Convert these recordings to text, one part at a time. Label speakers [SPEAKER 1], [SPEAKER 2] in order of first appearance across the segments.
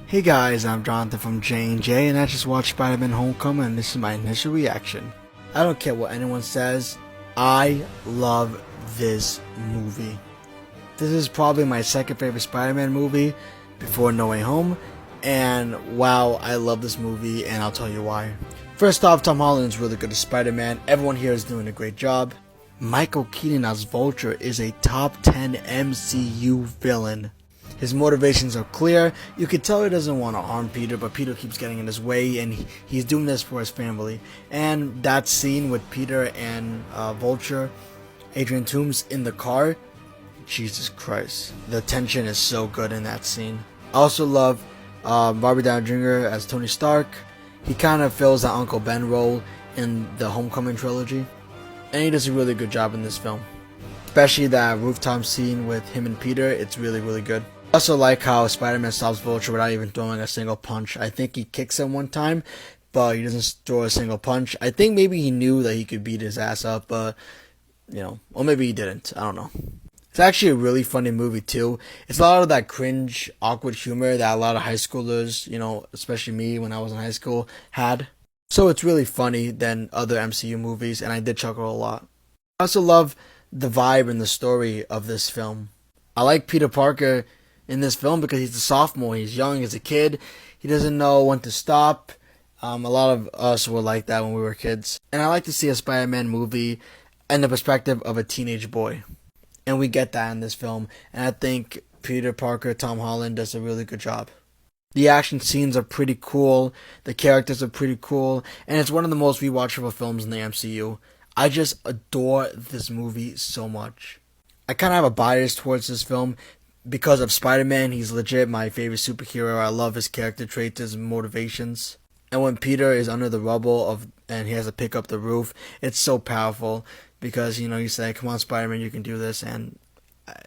[SPEAKER 1] Hey guys, I'm Jonathan from J&J, and I just watched Spider-Man Homecoming, and this is my initial reaction. I don't care what anyone says, I love this movie. This is probably my second favorite Spider-Man movie before No Way Home, and wow, I love this movie, and I'll tell you why. First off, Tom Holland is really good as Spider-Man. Everyone here is doing a great job. Michael Keaton as Vulture is a top 10 MCU villain. His motivations are clear. You can tell he doesn't want to harm Peter, but Peter keeps getting in his way, and he's doing this for his family. And that scene with Peter and Vulture, Adrian Toomes in the car, Jesus Christ. The tension is so good in that scene. I also love Robert Downey Jr. as Tony Stark. He kind of fills that Uncle Ben role in the Homecoming trilogy, and he does a really good job in this film. Especially that rooftop scene with him and Peter, it's really, really good. I also like how Spider-Man stops Vulture without even throwing a single punch. I think he kicks him one time, but he doesn't throw a single punch. I think maybe he knew that he could beat his ass up, but, or maybe he didn't. I don't know. It's actually a really funny movie, too. It's a lot of that cringe, awkward humor that a lot of high schoolers, especially me when I was in high school, had. So it's really funny than other MCU movies, and I did chuckle a lot. I also love the vibe and the story of this film. I like Peter Parker in this film because he's a sophomore. He's young, he's a kid. He doesn't know when to stop. A lot of us were like that when we were kids. And I like to see a Spider-Man movie in the perspective of a teenage boy. And we get that in this film. And I think Peter Parker, Tom Holland, does a really good job. The action scenes are pretty cool. The characters are pretty cool. And it's one of the most rewatchable films in the MCU. I just adore this movie so much. I kind of have a bias towards this film because of Spider-Man. He's legit my favorite superhero. I love his character traits, his motivations. And when Peter is under the rubble and he has to pick up the roof, it's so powerful because, you say, come on, Spider-Man, you can do this. And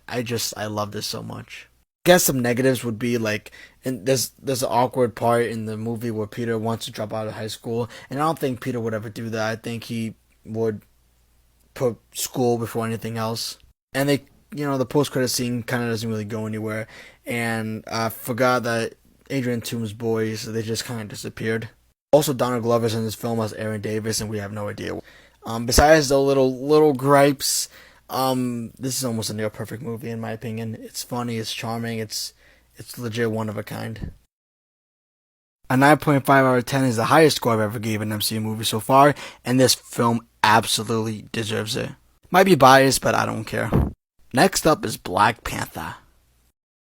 [SPEAKER 1] I love this so much. I guess some negatives would be and there's an awkward part in the movie where Peter wants to drop out of high school. And I don't think Peter would ever do that. I think he would put school before anything else. And the post-credit scene kind of doesn't really go anywhere. And I forgot that Adrian Toomes' boys, they just kind of disappeared. Also, Donald Glover's in this film as Aaron Davis, and we have no idea. Besides the little gripes, this is almost a near-perfect movie in my opinion. It's funny, it's charming, it's legit one of a kind. A 9.5 out of 10 is the highest score I've ever given an MCU movie so far, and this film absolutely deserves it. Might be biased, but I don't care. Next up is Black Panther.